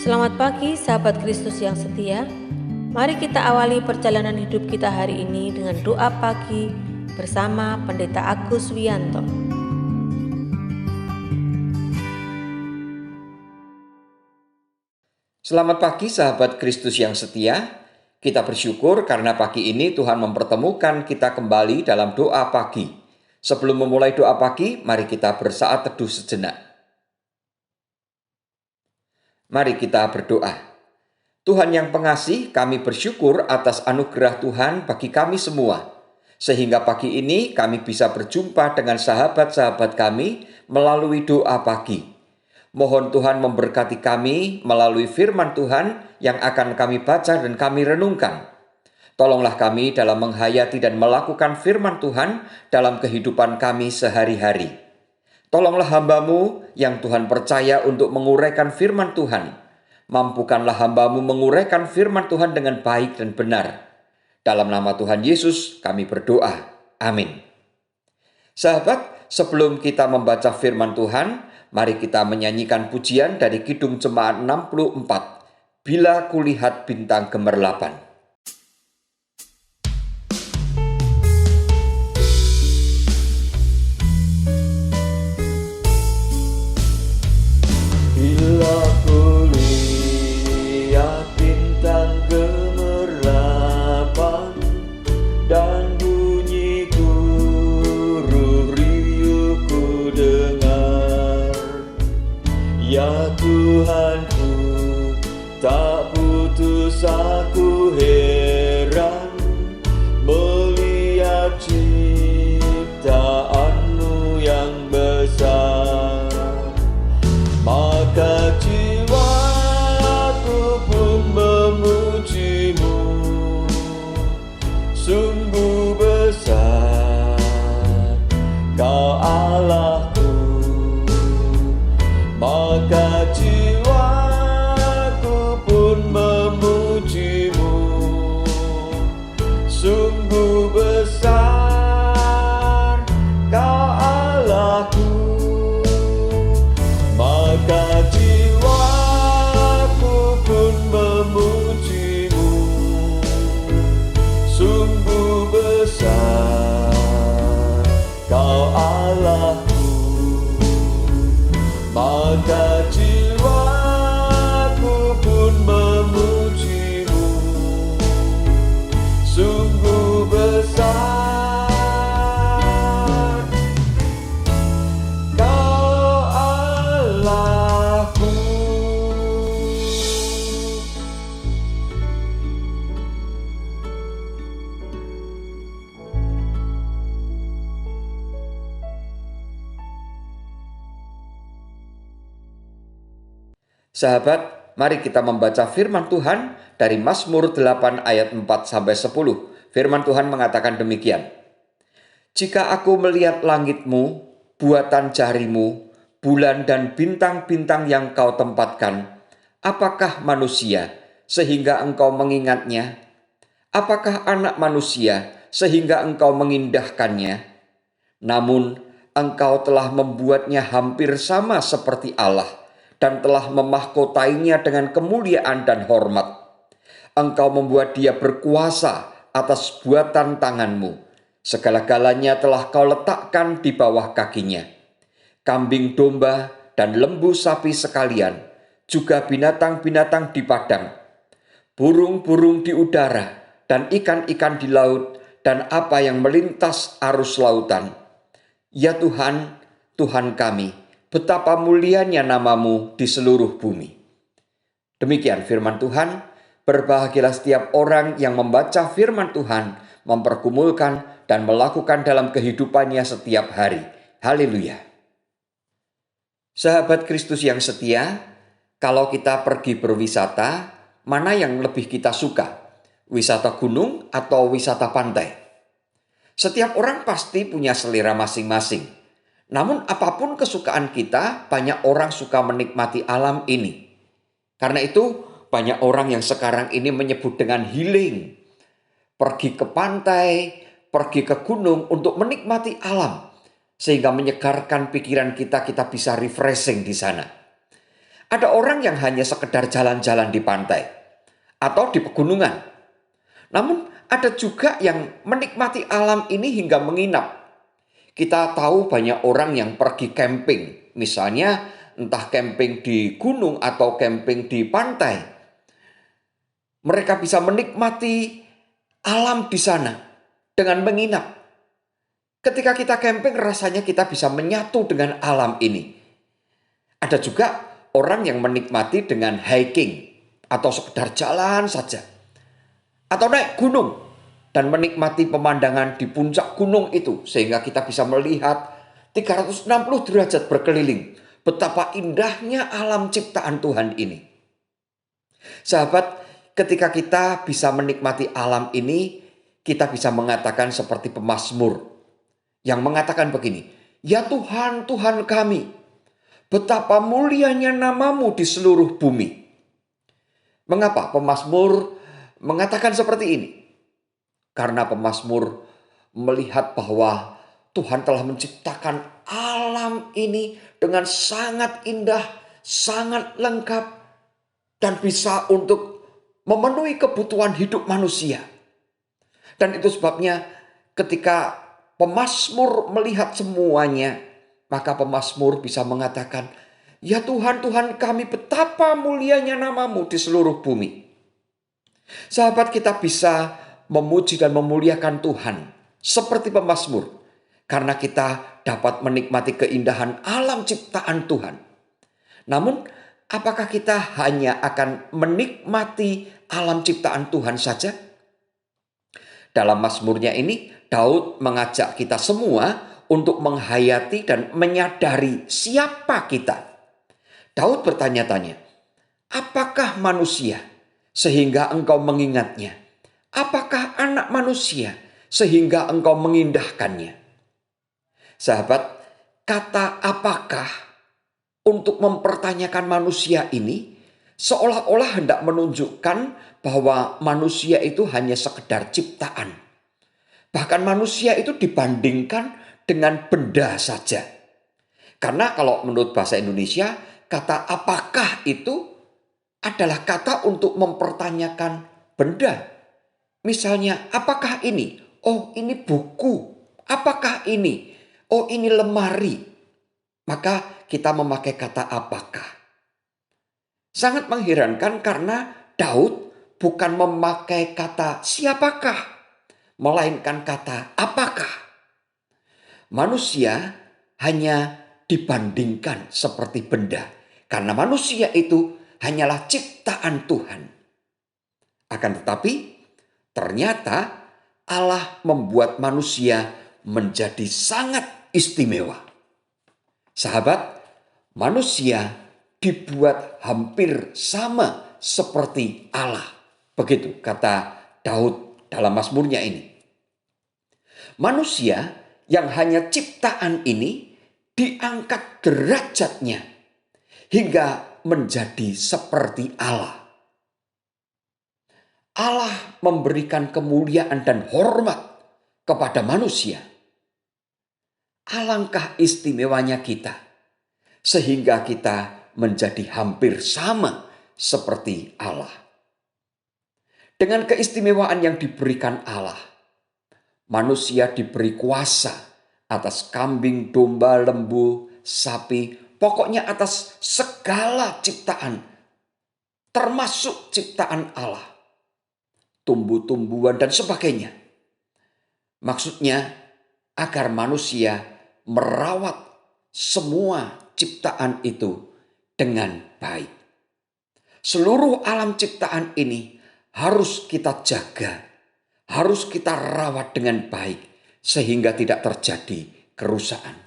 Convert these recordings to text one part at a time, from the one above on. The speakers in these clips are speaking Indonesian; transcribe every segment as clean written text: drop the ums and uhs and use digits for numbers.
Selamat pagi sahabat Kristus yang setia. Mari kita awali perjalanan hidup kita hari ini dengan doa pagi bersama Pendeta Agus Wianto. Selamat pagi sahabat Kristus yang setia. Kita bersyukur karena pagi ini Tuhan mempertemukan kita kembali dalam doa pagi. Sebelum memulai doa pagi, mari kita bersaat teduh sejenak. Mari kita berdoa. Tuhan yang pengasih, kami bersyukur atas anugerah Tuhan bagi kami semua. Sehingga pagi ini kami bisa berjumpa dengan sahabat-sahabat kami melalui doa pagi. Mohon Tuhan memberkati kami melalui firman Tuhan yang akan kami baca dan kami renungkan. Tolonglah kami dalam menghayati dan melakukan firman Tuhan dalam kehidupan kami sehari-hari. Tolonglah hamba-Mu yang Tuhan percaya untuk menguraikan firman Tuhan. Mampukanlah hamba-Mu menguraikan firman Tuhan dengan baik dan benar. Dalam nama Tuhan Yesus kami berdoa. Amin. Sahabat, sebelum kita membaca firman Tuhan, mari kita menyanyikan pujian dari Kidung Jemaat 64. Bila kulihat bintang gemerlapan. Bila kulihat bintang gemerlapan dan bunyi guruh riuh ku dengar, ya Tuhanku, tak putus aku heran melihat ciptaan-Mu yang besar. Maka jiwaku pun memuji-Mu, sungguh besar Kau Allahku. Maka jiwaku pun memuji-Mu, sungguh besar Kau Allahku. Maka jiwaku pun memuji-Mu, sungguh besar Kau Allahku. Maka jiwaku pun memuji-Mu, sungguh besar Sahabat, mari kita membaca firman Tuhan dari Mazmur 8 ayat 4-10. Firman Tuhan mengatakan demikian. Jika aku melihat langit-Mu, buatan jari-Mu, bulan dan bintang-bintang yang Kau tempatkan, apakah manusia sehingga Engkau mengingatnya? Apakah anak manusia sehingga Engkau mengindahkannya? Namun, Engkau telah membuatnya hampir sama seperti Allah, dan telah memahkotainya dengan kemuliaan dan hormat. Engkau membuat dia berkuasa atas buatan tangan-Mu. Segala-galanya telah Kau letakkan di bawah kakinya. Kambing domba dan lembu sapi sekalian, juga binatang-binatang di padang, burung-burung di udara, dan ikan-ikan di laut, dan apa yang melintas arus lautan. Ya Tuhan, Tuhan kami, betapa mulianya nama-Mu di seluruh bumi. Demikian firman Tuhan. Berbahagialah setiap orang yang membaca firman Tuhan, mempergumulkan dan melakukan dalam kehidupannya setiap hari. Haleluya. Sahabat Kristus yang setia, kalau kita pergi berwisata, mana yang lebih kita suka? Wisata gunung atau wisata pantai? Setiap orang pasti punya selera masing-masing. Namun apapun kesukaan kita, banyak orang suka menikmati alam ini. Karena itu banyak orang yang sekarang ini menyebut dengan healing. Pergi ke pantai, pergi ke gunung untuk menikmati alam. Sehingga menyegarkan pikiran kita bisa refreshing di sana. Ada orang yang hanya sekedar jalan-jalan di pantai atau di pegunungan. Namun ada juga yang menikmati alam ini hingga menginap. Kita tahu banyak orang yang pergi camping, misalnya entah camping di gunung atau camping di pantai. Mereka bisa menikmati alam di sana dengan menginap. Ketika kita camping rasanya kita bisa menyatu dengan alam ini. Ada juga orang yang menikmati dengan hiking atau sekedar jalan saja. Atau naik gunung dan menikmati pemandangan di puncak gunung itu sehingga kita bisa melihat 360 derajat berkeliling. Betapa indahnya alam ciptaan Tuhan ini. Sahabat, ketika kita bisa menikmati alam ini, kita bisa mengatakan seperti pemazmur yang mengatakan begini, "Ya Tuhan, Tuhan kami, betapa mulianya namamu di seluruh bumi." Mengapa pemazmur mengatakan seperti ini? Karena pemazmur melihat bahwa Tuhan telah menciptakan alam ini dengan sangat indah, sangat lengkap, dan bisa untuk memenuhi kebutuhan hidup manusia. Dan itu sebabnya ketika pemazmur melihat semuanya, maka pemazmur bisa mengatakan, "Ya Tuhan, Tuhan kami, betapa mulianya namamu di seluruh bumi." Sahabat, kita bisa memuji dan memuliakan Tuhan seperti pemazmur karena kita dapat menikmati keindahan alam ciptaan Tuhan. Namun, apakah kita hanya akan menikmati alam ciptaan Tuhan saja? Dalam mazmurnya ini, Daud mengajak kita semua untuk menghayati dan menyadari siapa kita. Daud bertanya-tanya, "Apakah manusia sehingga engkau mengingatnya? Apakah anak manusia sehingga engkau mengindahkannya?" Sahabat, kata "apakah" untuk mempertanyakan manusia ini seolah-olah hendak menunjukkan bahwa manusia itu hanya sekedar ciptaan. Bahkan manusia itu dibandingkan dengan benda saja. Karena kalau menurut bahasa Indonesia, kata "apakah" itu adalah kata untuk mempertanyakan benda. Misalnya, apakah ini? Oh, ini buku. Apakah ini? Oh, ini lemari. Maka kita memakai kata "apakah". Sangat mengherankan karena Daud bukan memakai kata "siapakah", melainkan kata "apakah". Manusia hanya dibandingkan seperti benda. Karena manusia itu hanyalah ciptaan Tuhan. Akan tetapi, ternyata Allah membuat manusia menjadi sangat istimewa. Sahabat, manusia dibuat hampir sama seperti Allah. Begitu kata Daud dalam mazmurnya ini. Manusia yang hanya ciptaan ini diangkat derajatnya hingga menjadi seperti Allah. Allah memberikan kemuliaan dan hormat kepada manusia. Alangkah istimewanya kita, sehingga kita menjadi hampir sama seperti Allah. Dengan keistimewaan yang diberikan Allah, manusia diberi kuasa atas kambing, domba, lembu, sapi, pokoknya atas segala ciptaan, termasuk ciptaan Allah, tumbuh-tumbuhan dan sebagainya. Maksudnya agar manusia merawat semua ciptaan itu dengan baik. Seluruh alam ciptaan ini harus kita jaga, harus kita rawat dengan baik sehingga tidak terjadi kerusakan.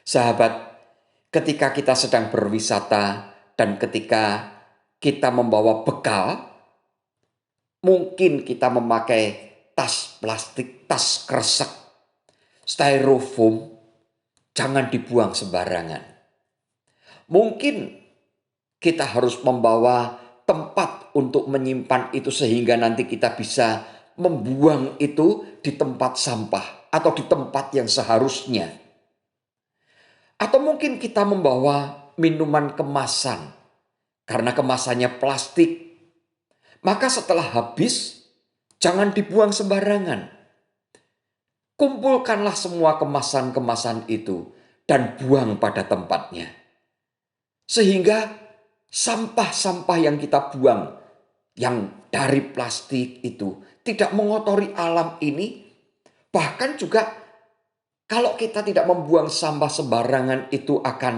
Sahabat, ketika kita sedang berwisata dan ketika kita membawa bekal, mungkin kita memakai tas plastik, tas kresek, styrofoam, jangan dibuang sembarangan. Mungkin kita harus membawa tempat untuk menyimpan itu sehingga nanti kita bisa membuang itu di tempat sampah atau di tempat yang seharusnya. Atau mungkin kita membawa minuman kemasan karena kemasannya plastik, maka setelah habis jangan dibuang sembarangan. Kumpulkanlah semua kemasan-kemasan itu dan buang pada tempatnya. Sehingga sampah-sampah yang kita buang yang dari plastik itu tidak mengotori alam ini. Bahkan juga kalau kita tidak membuang sampah sembarangan itu akan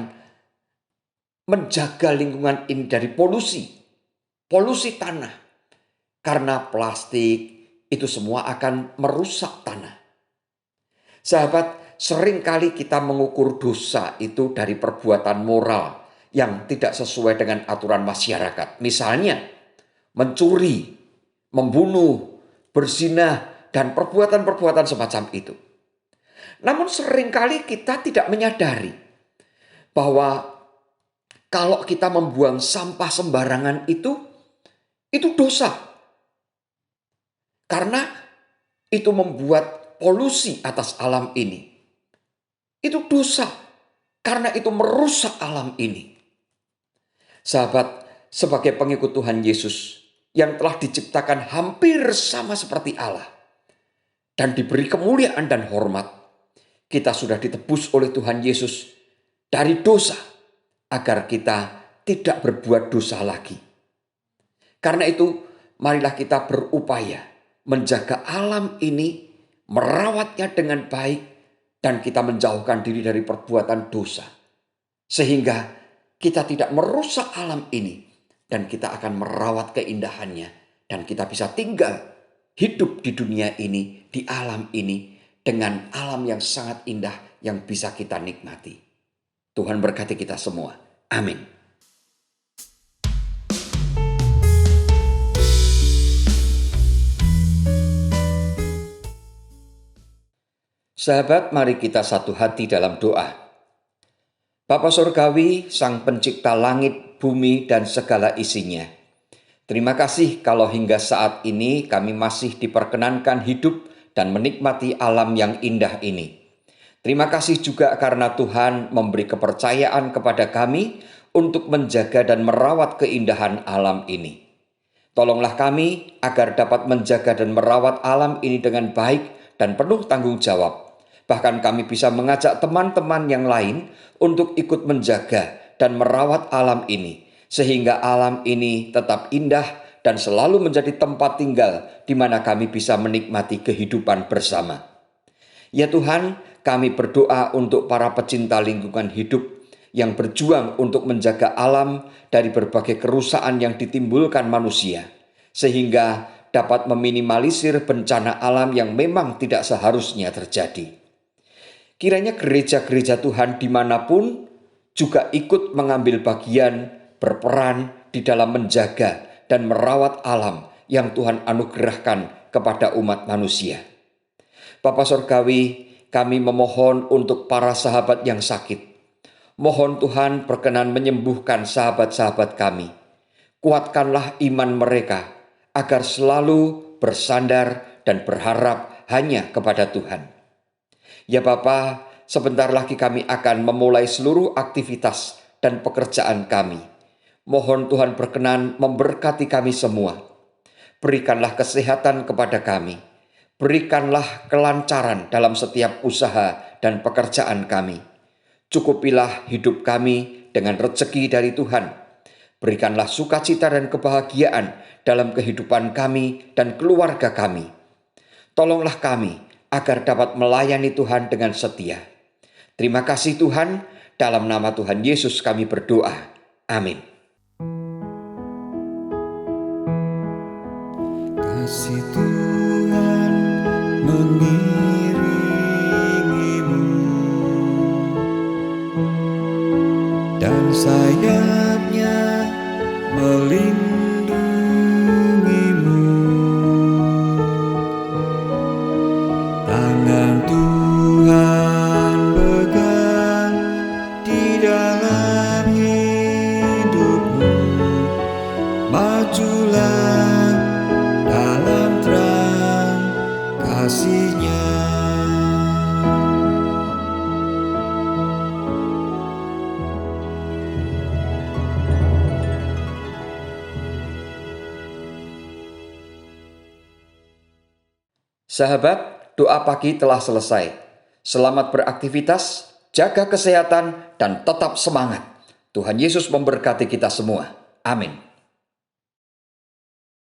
menjaga lingkungan ini dari polusi tanah. Karena plastik itu semua akan merusak tanah. Sahabat, seringkali kita mengukur dosa itu dari perbuatan moral yang tidak sesuai dengan aturan masyarakat. Misalnya, mencuri, membunuh, berzina, dan perbuatan-perbuatan semacam itu. Namun seringkali kita tidak menyadari bahwa kalau kita membuang sampah sembarangan itu dosa. Karena itu membuat polusi atas alam ini. Itu dosa. Karena itu merusak alam ini. Sahabat, sebagai pengikut Tuhan Yesus yang telah diciptakan hampir sama seperti Allah dan diberi kemuliaan dan hormat, kita sudah ditebus oleh Tuhan Yesus dari dosa agar kita tidak berbuat dosa lagi. Karena itu, marilah kita berupaya menjaga alam ini, merawatnya dengan baik, dan kita menjauhkan diri dari perbuatan dosa. Sehingga kita tidak merusak alam ini, dan kita akan merawat keindahannya, dan kita bisa tinggal hidup di dunia ini, di alam ini, dengan alam yang sangat indah yang bisa kita nikmati. Tuhan berkati kita semua. Amin. Sahabat, mari kita satu hati dalam doa. Bapa Surgawi, Sang Pencipta langit, bumi, dan segala isinya. Terima kasih kalau hingga saat ini kami masih diperkenankan hidup dan menikmati alam yang indah ini. Terima kasih juga karena Tuhan memberi kepercayaan kepada kami untuk menjaga dan merawat keindahan alam ini. Tolonglah kami agar dapat menjaga dan merawat alam ini dengan baik dan penuh tanggung jawab. Bahkan kami bisa mengajak teman-teman yang lain untuk ikut menjaga dan merawat alam ini, sehingga alam ini tetap indah dan selalu menjadi tempat tinggal di mana kami bisa menikmati kehidupan bersama. Ya Tuhan, kami berdoa untuk para pecinta lingkungan hidup yang berjuang untuk menjaga alam dari berbagai kerusakan yang ditimbulkan manusia, sehingga dapat meminimalisir bencana alam yang memang tidak seharusnya terjadi. Kiranya gereja-gereja Tuhan dimanapun juga ikut mengambil bagian, berperan di dalam menjaga dan merawat alam yang Tuhan anugerahkan kepada umat manusia. Bapa Surgawi, kami memohon untuk para sahabat yang sakit. Mohon Tuhan berkenan menyembuhkan sahabat-sahabat kami. Kuatkanlah iman mereka agar selalu bersandar dan berharap hanya kepada Tuhan. Ya Bapa, sebentar lagi kami akan memulai seluruh aktivitas dan pekerjaan kami. Mohon Tuhan berkenan memberkati kami semua. Berikanlah kesehatan kepada kami. Berikanlah kelancaran dalam setiap usaha dan pekerjaan kami. Cukupilah hidup kami dengan rezeki dari Tuhan. Berikanlah sukacita dan kebahagiaan dalam kehidupan kami dan keluarga kami. Tolonglah kami agar dapat melayani Tuhan dengan setia. Terima kasih Tuhan, dalam nama Tuhan Yesus kami berdoa. Amin. Kasih Tuhan mengiringimu dan sayapnya melindungimu. Tangan Tuhan pegang di dalam hidupmu. Majulah dalam terang kasih-Nya. Sahabat, doa pagi telah selesai. Selamat beraktivitas, jaga kesehatan, dan tetap semangat. Tuhan Yesus memberkati kita semua. Amin.